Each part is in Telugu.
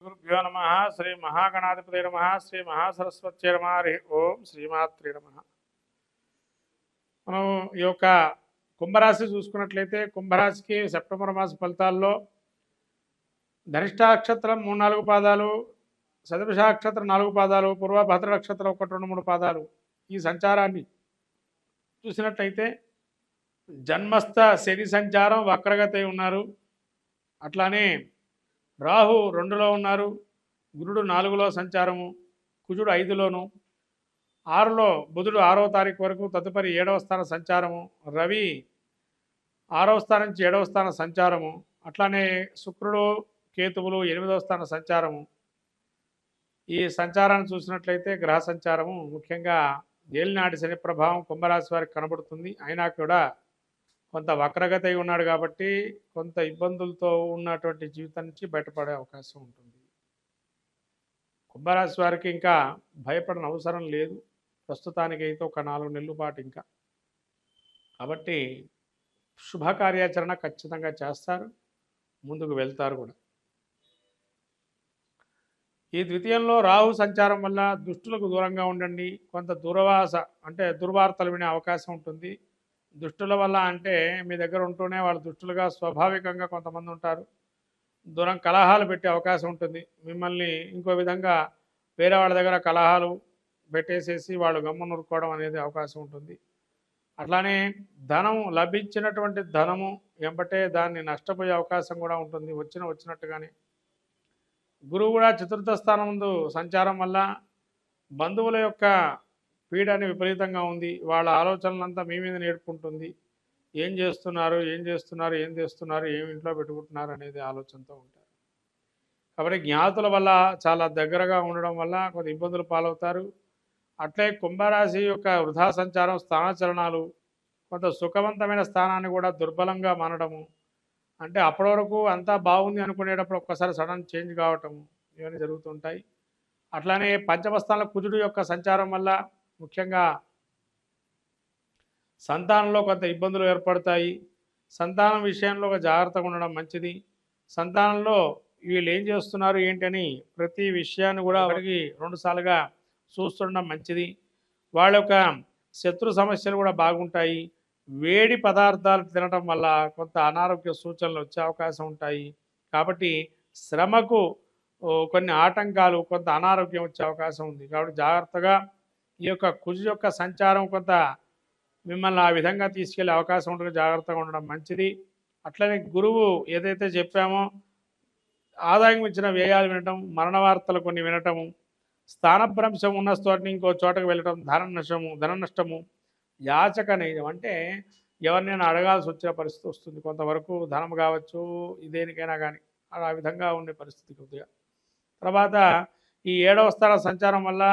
గురుభ్యో నమ. శ్రీ మహాగణాధిపతి నమ. శ్రీ మహాసరస్వతి నమ. హరి ఓం శ్రీమాత్రి నమ. మనం ఈ యొక్క కుంభరాశి చూసుకున్నట్లయితే కుంభరాశికి సెప్టెంబర్ మాస ఫలితాల్లో ధనిష్టాక్షత్రం 3-4 పాదాలు, శతభిషాక్షత్రం 4 పాదాలు, పూర్వభద్ర నక్షత్రం 1-2-3 పాదాలు ఈ సంచారాన్ని చూసినట్లయితే జన్మస్థ శని సంచారం వక్రగతి ఉన్నారు. అట్లానే రాహు 2లో ఉన్నారు, గురుడు 4లో సంచారము, కుజుడు 5లోను, 6లో బుధుడు 6వ తారీఖు వరకు, తదుపరి 7వ స్థాన సంచారము, రవి 6వ స్థానం నుంచి 7వ స్థాన సంచారము, అట్లానే శుక్రుడు కేతువులు 8వ స్థాన సంచారము. ఈ సంచారాన్ని చూసినట్లయితే గ్రహ సంచారము ముఖ్యంగా ఏలినాటి శని ప్రభావం కుంభరాశి వారికి కనబడుతుంది. అయినా కూడా కొంత వక్రగతి అయి ఉన్నాడు కాబట్టి కొంత ఇబ్బందులతో ఉన్నటువంటి జీవితం నుంచి బయటపడే అవకాశం ఉంటుంది. కుంభరాశి వారికి ఇంకా భయపడని అవసరం లేదు ప్రస్తుతానికి అయితే, ఒక 4 నెలల పాటు ఇంకా. కాబట్టి శుభకార్యాచరణ ఖచ్చితంగా చేస్తారు, ముందుకు వెళ్తారు కూడా. ఈ ద్వితీయంలో రాహు సంచారం వల్ల దుష్టులకు దూరంగా ఉండండి. కొంత దూరవాస అంటే దుర్వార్తలు వినే అవకాశం ఉంటుంది. దుష్టుల వల్ల అంటే మీ దగ్గర ఉంటూనే వాళ్ళు దుష్టులుగా స్వాభావికంగా కొంతమంది ఉంటారు. దూరం కలహాలు పెట్టే అవకాశం ఉంటుంది. మిమ్మల్ని ఇంకో విధంగా వేరే వాళ్ళ దగ్గర కలహాలు పెట్టేసేసి వాళ్ళు గమ్మునురుకోవడం అనేది అవకాశం ఉంటుంది. అట్లానే ధనము లభించినటువంటి ధనము ఎంబటే దాన్ని నష్టపోయే అవకాశం కూడా ఉంటుంది వచ్చినట్టుగానే. గురువు కూడా చతుర్థ స్థానం ముందు సంచారం వల్ల బంధువుల యొక్క పీడని విపరీతంగా ఉంది. వాళ్ళ ఆలోచనలంతా మీ మీద నేర్పుకుంటుంది. ఏం చేస్తున్నారు, ఏం చేస్తున్నారు, ఏమి ఇంట్లో పెట్టుకుంటున్నారు అనేది ఆలోచనతో ఉంటారు. కాబట్టి జ్ఞాతుల వల్ల చాలా దగ్గరగా ఉండడం వల్ల కొంత ఇబ్బందులు పాలవుతారు. అట్లే కుంభరాశి యొక్క వృధా సంచారం, స్థానచలనాలు, కొంత సుఖవంతమైన స్థానాన్ని కూడా దుర్బలంగా మానడము, అంటే అప్పటి వరకు అంతా బాగుంది అనుకునేటప్పుడు ఒక్కసారి సడన్ చేంజ్ కావటము, ఇవన్నీ జరుగుతుంటాయి. అట్లానే పంచమస్థానంలో కుజుడు యొక్క సంచారం వల్ల ముఖ్యంగా సంతానంలో కొంత ఇబ్బందులు ఏర్పడతాయి. సంతానం విషయంలో జాగ్రత్తగా ఉండడం మంచిది. సంతానంలో వీళ్ళు ఏం చేస్తున్నారు ఏంటని ప్రతి విషయాన్ని కూడా వాడికి 2 సార్లుగా చూస్తుండడం మంచిది. వాళ్ళ యొక్క శత్రు సమస్యలు కూడా బాగుంటాయి. వేడి పదార్థాలు తినడం వల్ల కొంత అనారోగ్య సూచనలు వచ్చే అవకాశం ఉంటాయి. కాబట్టి శ్రమకు కొన్ని ఆటంకాలు, కొంత అనారోగ్యం వచ్చే అవకాశం ఉంది. కాబట్టి జాగ్రత్తగా ఈ యొక్క కుజు యొక్క సంచారం కొంత మిమ్మల్ని ఆ విధంగా తీసుకెళ్లే అవకాశం ఉంటుంది. జాగ్రత్తగా ఉండడం మంచిది. అట్లనే గురువు ఏదైతే చెప్పామో ఆదాయం ఇచ్చిన వ్యయాలు వినటం, మరణ వార్తలు కొన్ని వినటము, స్థానభ్రంశం ఉన్న చోటని ఇంకో చోటకు వెళ్ళటం, ధన నష్టము, యాచక నైజం అంటే ఎవరినైనా అడగాల్సి వచ్చిన పరిస్థితి వస్తుంది. కొంతవరకు ధనం కావచ్చు, దేనికైనా కానీ ఆ విధంగా ఉండే పరిస్థితి కొద్దిగా. తర్వాత ఈ 7వ స్థాన సంచారం వల్ల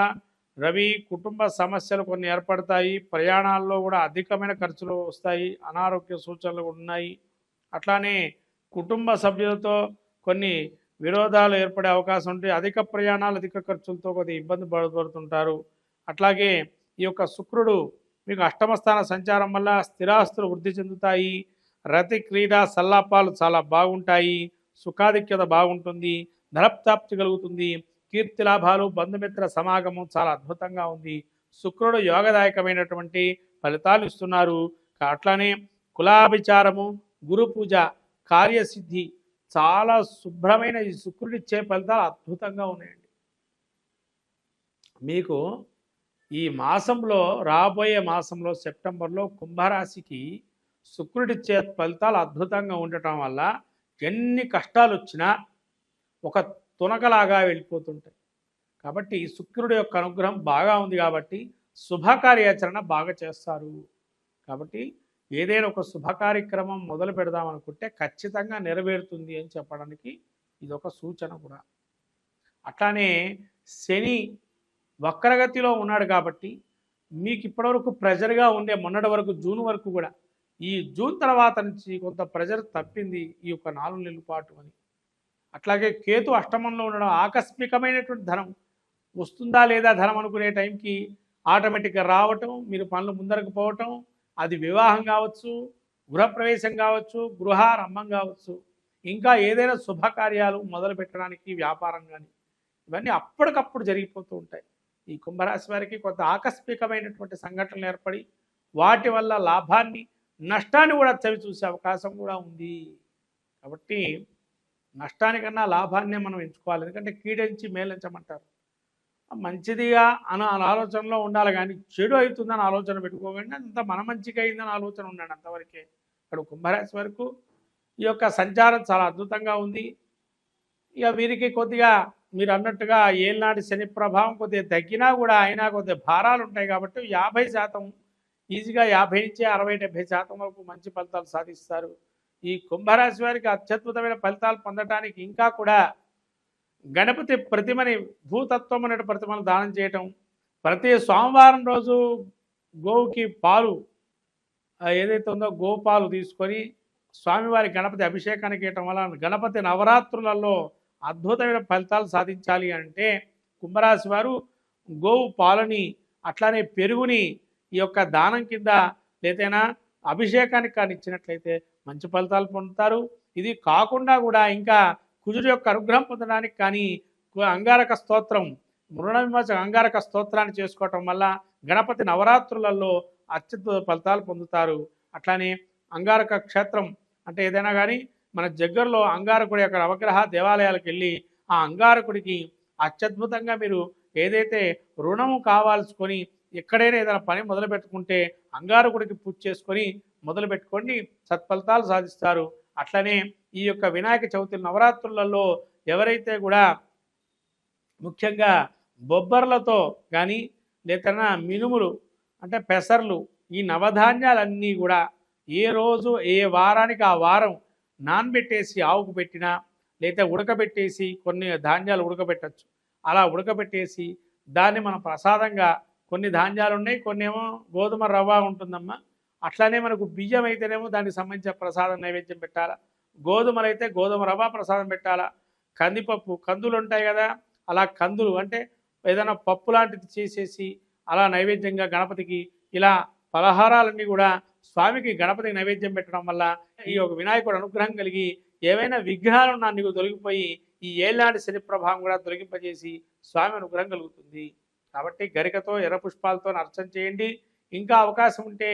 రవి కుటుంబ సమస్యలు కొన్ని ఏర్పడతాయి. ప్రయాణాల్లో కూడా అధికమైన ఖర్చులు వస్తాయి, అనారోగ్య సూచనలు ఉన్నాయి. అట్లానే కుటుంబ సభ్యులతో కొన్ని విరోధాలు ఏర్పడే అవకాశం ఉంటే అధిక ప్రయాణాలు, అధిక ఖర్చులతో కొద్దిగా ఇబ్బంది పడుతుంటారు. అట్లాగే ఈ యొక్క శుక్రుడు మీకు 8వ స్థాన సంచారం వల్ల స్థిరాస్తులు వృద్ధి చెందుతాయి. రతి క్రీడా సల్లాపాలు చాలా బాగుంటాయి. సుఖాధిక్యత బాగుంటుంది. ధనప్రాప్తి కలుగుతుంది. కీర్తి లాభాలు, బంధుమిత్ర సమాగమం చాలా అద్భుతంగా ఉంది. శుక్రుడు యోగదాయకమైనటువంటి ఫలితాలు ఇస్తున్నారు. అట్లానే కులాభిచారము, గురు పూజ, కార్యసిద్ధి చాలా శుభ్రమైన ఈ శుక్రుడిచ్చే ఫలితాలు అద్భుతంగా ఉన్నాయండి. మీకు ఈ మాసంలో, రాబోయే మాసంలో సెప్టెంబర్లో కుంభరాశికి శుక్రుడిచ్చే ఫలితాలు అద్భుతంగా ఉండటం వల్ల ఎన్ని కష్టాలు వచ్చినా ఒక తునకలాగా వెళ్ళిపోతుంటాయి. కాబట్టి శుక్రుడి యొక్క అనుగ్రహం బాగా ఉంది కాబట్టి శుభకార్యాచరణ బాగా చేస్తారు. కాబట్టి ఏదైనా ఒక శుభకార్యక్రమం మొదలు పెడదామనుకుంటే ఖచ్చితంగా నెరవేరుతుంది అని చెప్పడానికి ఇదొక సూచన కూడా. అట్లానే శని వక్రగతిలో ఉన్నాడు కాబట్టి మీకు ఇప్పటివరకు ప్రెజర్గా ఉండే మొన్నటి వరకు జూన్ వరకు కూడా, ఈ జూన్ తర్వాత నుంచి కొంత ప్రెజర్ తప్పింది ఈ యొక్క 4 నెలల పాటు అని. అట్లాగే కేతు అష్టమంలో ఉండడం, ఆకస్మికమైనటువంటి ధనం వస్తుందా లేదా ధనం అనుకునే టైంకి ఆటోమేటిక్గా రావటం, మీరు పనులు ముందరకు పోవటం, అది వివాహం కావచ్చు, గృహప్రవేశం కావచ్చు, గృహారంభం కావచ్చు, ఇంకా ఏదైనా శుభకార్యాలు మొదలు పెట్టడానికి వ్యాపారం కానీ ఇవన్నీ అప్పటికప్పుడు జరిగిపోతూ ఉంటాయి. ఈ కుంభరాశి వారికి కొంత ఆకస్మికమైనటువంటి సంఘటనలు ఏర్పడి వాటి వల్ల లాభాన్ని నష్టాన్ని కూడా చవి చూసే అవకాశం కూడా ఉంది. కాబట్టి నష్టానికన్నా లాభాన్నే మనం ఎంచుకోవాలి. ఎందుకంటే కీడించి మేలించమంటారు. మంచిదిగా ఆలోచనలో ఉండాలి, కానీ చెడు అవుతుందని ఆలోచన పెట్టుకోకండి. అంత మన మంచిగా అయిందని ఆలోచన ఉండండి అంతవరకే. ఇక్కడ కుంభరాశి వరకు ఈ యొక్క సంచారం చాలా అద్భుతంగా ఉంది. ఇక వీరికి కొద్దిగా మీరు అన్నట్టుగా ఏళ్ళనాటి శని ప్రభావం కొద్దిగా తగ్గినా కూడా అయినా కొద్దిగా భారాలు ఉంటాయి. కాబట్టి 50% ఈజీగా 50 నుంచి 60-70% వరకు మంచి ఫలితాలు సాధిస్తారు. ఈ కుంభరాశి వారికి అత్యద్భుతమైన ఫలితాలు పొందడానికి ఇంకా కూడా గణపతి ప్రతిమని భూతత్వం అనే ప్రతిమను దానం చేయటం, ప్రతి సోమవారం రోజు గోవుకి పాలు ఏదైతే ఉందో గోపాలు తీసుకొని స్వామివారి గణపతి అభిషేకానికి ఇవ్వటం వల్ల గణపతి నవరాత్రులలో అద్భుతమైన ఫలితాలు సాధించాలి అంటే కుంభరాశి వారు గోవు పాలని అట్లానే పెరుగుని ఈ యొక్క దానం కింద లేదైనా అభిషేకానికి కానీ ఇచ్చినట్లయితే మంచి ఫలితాలు పొందుతారు. ఇది కాకుండా కూడా ఇంకా కుజుడు యొక్క అనుగ్రహం పొందడానికి కానీ అంగారక స్తోత్రం మృణ విమోచక అంగారక స్తోత్రాన్ని చేసుకోవటం వల్ల గణపతి నవరాత్రులలో అత్యద్భుత ఫలితాలు పొందుతారు. అట్లానే అంగారక క్షేత్రం అంటే ఏదైనా కానీ మన దగ్గరలో అంగారకుడి యొక్క నవగ్రహ దేవాలయాలకు వెళ్ళి ఆ అంగారకుడికి అత్యద్భుతంగా మీరు ఏదైతే రుణము కావాల్సుకొని ఎక్కడైనా ఏదైనా పని మొదలు పెట్టుకుంటే అంగారకుడికి పూజ చేసుకొని మొదలు పెట్టుకొని సత్ఫలితాలు సాధిస్తారు. అట్లనే ఈ యొక్క వినాయక చవితి నవరాత్రులలో ఎవరైతే కూడా ముఖ్యంగా బొబ్బర్లతో కానీ లేకన్నా మినుములు అంటే పెసర్లు ఈ నవధాన్యాలన్నీ కూడా ఏ రోజు ఏ వారానికి ఆ వారం నానబెట్టేసి ఆవుకు పెట్టినా లేదా ఉడకబెట్టేసి కొన్ని ధాన్యాలు ఉడకబెట్టచ్చు. అలా ఉడకబెట్టేసి దాన్ని మనం ప్రసాదంగా కొన్ని ధాన్యాలు ఉన్నాయి, కొన్ని ఏమో గోధుమ రవ్వ ఉంటుందమ్మా. అట్లానే మనకు బియ్యం అయితేనేమో దానికి సంబంధించిన ప్రసాదం నైవేద్యం పెట్టాలా, గోధుమలు అయితే గోధుమ రవ్వ ప్రసాదం పెట్టాలా, కందిపప్పు కందులు ఉంటాయి కదా అలా కందులు అంటే ఏదైనా పప్పు లాంటిది చేసేసి అలా నైవేద్యంగా గణపతికి ఇలా పలహారాలన్నీ కూడా స్వామికి గణపతికి నైవేద్యం పెట్టడం వల్ల ఈ యొక్క వినాయకుడు అనుగ్రహం కలిగి ఏవైనా విఘ్నాలు నా నీకు తొలగిపోయి ఈ ఏళ్ళనాటి శని ప్రభావం కూడా తొలగింపజేసి స్వామి అనుగ్రహం కలుగుతుంది. కాబట్టి గరికతో ఎర్ర పుష్పాలతో అర్చన చేయండి. ఇంకా అవకాశం ఉంటే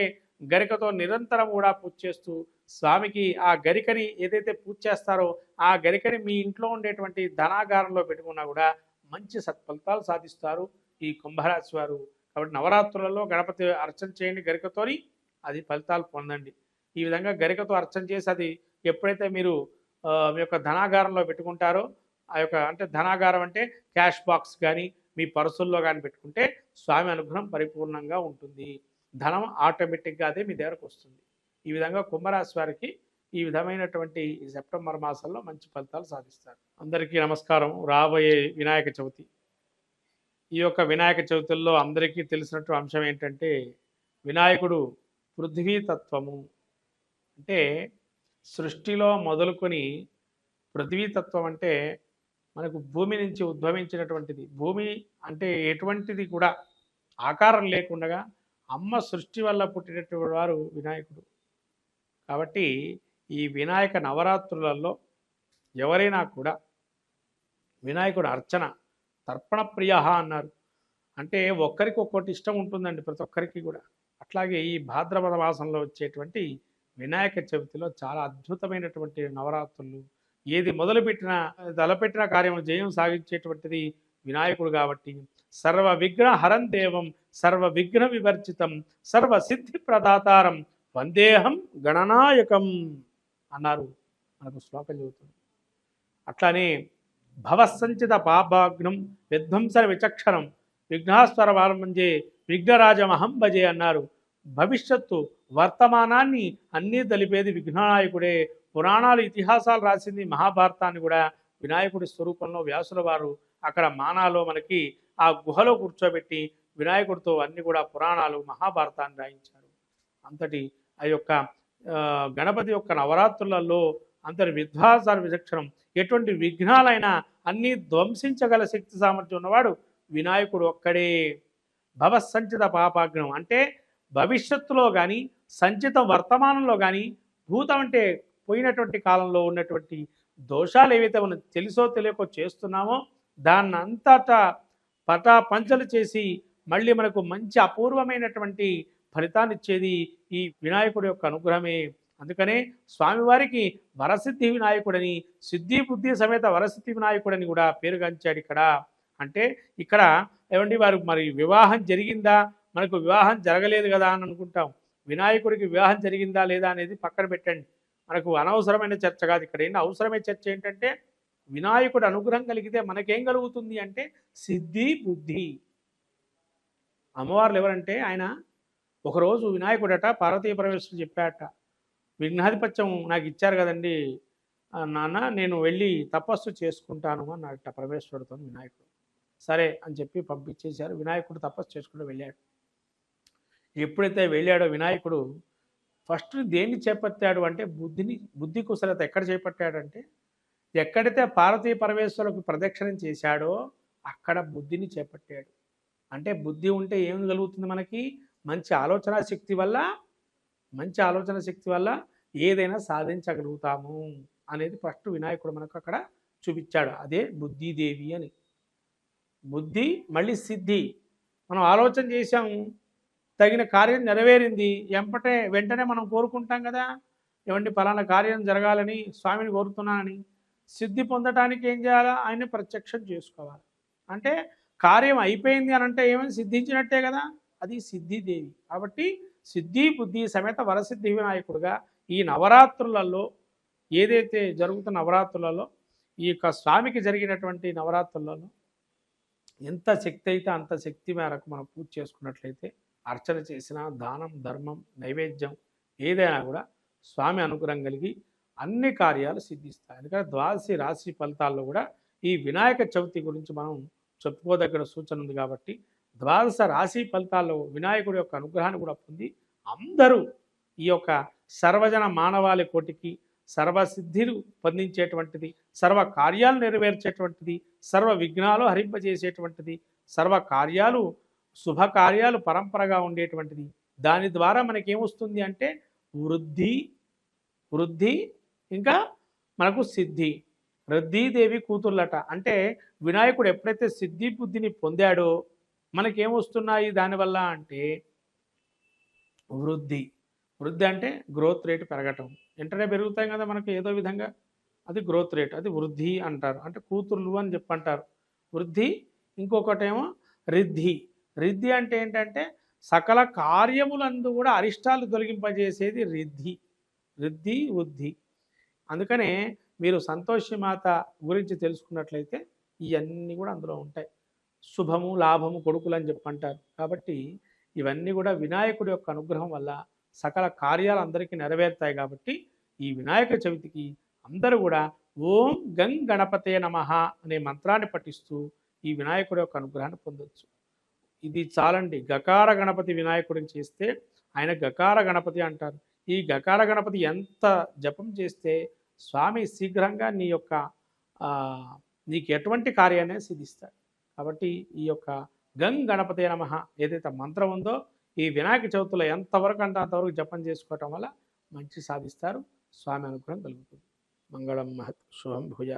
గరికతో నిరంతరం కూడా పూజ చేస్తూ స్వామికి ఆ గరికని ఏదైతే పూజ చేస్తారో ఆ గరికని మీ ఇంట్లో ఉండేటువంటి ధనాగారంలో పెట్టుకున్నా కూడా మంచి సత్ఫలితాలు సాధిస్తారు ఈ కుంభరాశి వారు. కాబట్టి నవరాత్రులలో గణపతి అర్చన చేయండి గరికతోని, అది ఫలితాలు పొందండి. ఈ విధంగా గరికతో అర్చన చేసి అది ఎప్పుడైతే మీరు మీ యొక్క ధనాగారంలో పెట్టుకుంటారో ఆ యొక్క అంటే ధనాగారం అంటే క్యాష్ బాక్స్ కానీ మీ పర్సుల్లో కానీ పెట్టుకుంటే స్వామి అనుగ్రహం పరిపూర్ణంగా ఉంటుంది. ధనం ఆటోమేటిక్గా అదే మీ దగ్గరకు వస్తుంది. ఈ విధంగా కుంభరాశి వారికి ఈ విధమైనటువంటి ఈ సెప్టెంబర్ మాసంలో మంచి ఫలితాలు సాధిస్తారు. అందరికీ నమస్కారం. రాబోయే వినాయక చవితి, ఈ యొక్క వినాయక చవితుల్లో అందరికీ తెలిసినట్టు అంశం ఏంటంటే వినాయకుడు పృథ్వీతత్వము. అంటే సృష్టిలో మొదలుకొని పృథ్వీతత్వం అంటే మనకు భూమి నుంచి ఉద్భవించినటువంటిది. భూమి అంటే ఎటువంటిది కూడా ఆకారం లేకుండా అమ్మ సృష్టి వల్ల పుట్టినటువంటి వారు వినాయకుడు. కాబట్టి ఈ వినాయక నవరాత్రులలో ఎవరైనా కూడా వినాయకుడు అర్చన తర్పణ ప్రియ అన్నారు. అంటే ఒక్కరికి ఒక్కటి ఇష్టం ఉంటుందండి ప్రతి ఒక్కరికి కూడా. అట్లాగే ఈ భాద్రపద మాసంలో వచ్చేటువంటి వినాయక చవితిలో చాలా అద్భుతమైనటువంటి నవరాత్రులు. ఏది మొదలుపెట్టినా తలపెట్టిన కార్యం జయం సాగించేటువంటిది వినాయకుడు. కాబట్టి సర్వ విఘ్న హరం దేవం సర్వ విఘ్న వివర్జితం సర్వ సిద్ధి ప్రదాతారం వందేహం గణనాయకం అన్నారు మనకు శ్లోకం చెబుతుంది. అట్లానే భవసంచిత పాపాగ్నం విధ్వంసర విచక్షణం విఘ్నాస్వర వారంభంజే విఘ్నరాజమహం భజే అన్నారు. భవిష్యత్తు వర్తమానాన్ని అన్నీ తెలిపేది విఘ్ననాయకుడే. పురాణాలు ఇతిహాసాలు రాసింది మహాభారతాన్ని కూడా వినాయకుడి స్వరూపంలో వ్యాసుల వారు అక్కడ మానాలో మనకి ఆ గుహలో కూర్చోబెట్టి వినాయకుడితో అన్ని కూడా పురాణాలు మహాభారతాన్ని రాయించారు. అంతటి ఆ యొక్క గణపతి యొక్క నవరాత్రులలో అంతటి విధ్వాసాల విచక్షణం ఎటువంటి విఘ్నాలైనా అన్నీ ధ్వంసించగల శక్తి సామర్థ్యం ఉన్నవాడు వినాయకుడు ఒక్కడే. భవసంచిత పాపాగ్నం అంటే భవిష్యత్తులో కానీ సంచిత వర్తమానంలో కానీ భూతం అంటే పోయినటువంటి కాలంలో ఉన్నటువంటి దోషాలు ఏవైతే మనం తెలుసో తెలియకో చేస్తున్నామో దాన్ని అంతటా పటాపంచలు చేసి మళ్ళీ మనకు మంచి అపూర్వమైనటువంటి ఫలితాన్ని ఇచ్చేది ఈ వినాయకుడి యొక్క అనుగ్రహమే. అందుకనే స్వామివారికి వరసిద్ధి వినాయకుడని, సిద్ధి బుద్ధి సమేత వరసిద్ధి వినాయకుడని కూడా పేరుగాంచాడు ఇక్కడ. అంటే ఇక్కడ ఏమండి వారు మరి వివాహం జరిగిందా, మనకు వివాహం జరగలేదు కదా అని అనుకుంటాం. వినాయకుడికి వివాహం జరిగిందా లేదా అనేది పక్కన పెట్టండి, మనకు అనవసరమైన చర్చ కాదు. ఇక్కడ ఏంటి అవసరమైన చర్చ ఏంటంటే వినాయకుడు అనుగ్రహం కలిగితే మనకేం కలుగుతుంది అంటే సిద్ధి బుద్ధి. అమ్మవార్లు ఎవరంటే ఆయన ఒకరోజు వినాయకుడట పార్వతీ పరమేశ్వరుడు చెప్పాట, విఘ్నాధిపత్యం నాకు ఇచ్చారు కదండి నాన్న, నేను వెళ్ళి తపస్సు చేసుకుంటాను అన్నట పరమేశ్వరుడితో వినాయకుడు. సరే అని చెప్పి పంపించేశారు. వినాయకుడు తపస్సు చేసుకుంటూ వెళ్ళాడు. ఎప్పుడైతే వెళ్ళాడో వినాయకుడు ఫస్ట్ దేన్ని చేపట్టాడు అంటే బుద్ధి కుశలత ఎక్కడ చేపట్టాడంటే ఎక్కడైతే పార్వతీ పరమేశ్వరులకు ప్రదక్షిణం చేశాడో అక్కడ బుద్ధిని చేపట్టాడు. అంటే బుద్ధి ఉంటే ఏం కలుగుతుంది మనకి, మంచి ఆలోచన శక్తి వల్ల ఏదైనా సాధించగలుగుతాము అనేది ఫస్ట్ వినాయకుడు మనకు అక్కడ చూపించాడు. అదే బుద్ధిదేవి అని. బుద్ధి మళ్ళీ సిద్ధి, మనం ఆలోచన చేశాము, తగిన కార్యం నెరవేరింది, వెంటనే మనం కోరుకుంటాం కదా, ఏమండి పలానా కార్యం జరగాలని స్వామిని కోరుతున్నానని. సిద్ధి పొందటానికి ఏం చేయాలా, ఆయన్ని ప్రత్యక్షం చేసుకోవాలి. అంటే కార్యం అయిపోయింది అని అంటే ఏమైనా సిద్ధించినట్టే కదా, అది సిద్ధిదేవి. కాబట్టి సిద్ధి బుద్ధి సమేత వరసిద్ధి వినాయకుడుగా ఈ నవరాత్రులలో ఏదైతే జరుగుతున్న నవరాత్రులలో ఈ యొక్క స్వామికి జరిగినటువంటి నవరాత్రులలో ఎంత శక్తి అయితే అంత శక్తి మేరకు మనం పూజ చేసుకున్నట్లయితే, అర్చన చేసిన దానం ధర్మం నైవేద్యం ఏదైనా కూడా స్వామి అనుగ్రహం కలిగి అన్ని కార్యాలు సిద్ధిస్తాయి. ఎందుకంటే ద్వాదశి రాశి ఫలితాల్లో కూడా ఈ వినాయక చవితి గురించి మనం చెప్పుకోదగిన సూచన ఉంది. కాబట్టి ద్వాదశ రాశి ఫలితాల్లో వినాయకుడి యొక్క అనుగ్రహాన్ని కూడా పొంది అందరూ ఈ యొక్క సర్వజన మానవాళి కోటికి సర్వసిద్ధిలు పొందించేటువంటిది, సర్వ కార్యాలు నెరవేర్చేటువంటిది, సర్వ విఘ్నాలు హరింపజేసేటువంటిది, సర్వ కార్యాలు శుభకార్యాలు పరంపరగా ఉండేటువంటిది. దాని ద్వారా మనకేమొస్తుంది అంటే వృద్ధి ఇంకా మనకు సిద్ధి. వృద్ధిదేవి కూతుర్లట. అంటే వినాయకుడు ఎప్పుడైతే సిద్ధి బుద్ధిని పొందాడో మనకేమొస్తున్నాయి దానివల్ల అంటే వృద్ధి అంటే గ్రోత్ రేట్ పెరగటం. వెంటనే పెరుగుతాయి కదా మనకు ఏదో విధంగా, అది గ్రోత్ రేట్, అది వృద్ధి అంటారు. అంటే కూతుర్లు అని చెప్పంటారు వృద్ధి. ఇంకొకటేమో రిద్ధి అంటే ఏంటంటే సకల కార్యములందు కూడా అరిష్టాలు తొలగింపజేసేది రిద్ధి వృద్ధి. అందుకనే మీరు సంతోషి మాత గురించి తెలుసుకున్నట్లయితే ఇవన్నీ కూడా అందులో ఉంటాయి. శుభము లాభము కొడుకులు అని చెప్పంటారు. కాబట్టి ఇవన్నీ కూడా వినాయకుడి యొక్క అనుగ్రహం వల్ల సకల కార్యాలు అందరికీ నెరవేరుతాయి. కాబట్టి ఈ వినాయక చవితికి అందరూ కూడా ఓం గం గణపతే నమః అనే మంత్రాన్ని పఠిస్తూ ఈ వినాయకుడి యొక్క అనుగ్రహాన్ని పొందొచ్చు. ఇది చాలండి. గకార గణపతి వినాయకుడిని చేస్తే ఆయన గకార గణపతి అంటారు. ఈ గకార గణపతి ఎంత జపం చేస్తే స్వామి శీఘ్రంగా నీకు ఎటువంటి కార్యాన్ని సిద్ధిస్తాడు. కాబట్టి ఈ యొక్క గం గణపతే నమః ఏదైతే మంత్రం ఉందో ఈ వినాయక చవితిలో ఎంతవరకు అంటే అంతవరకు జపం చేసుకోవటం వల్ల మంచి సాధిస్తారు. స్వామి అనుగ్రహం కలుగుతుంది. మంగళం మహత్ శుభం భూయా.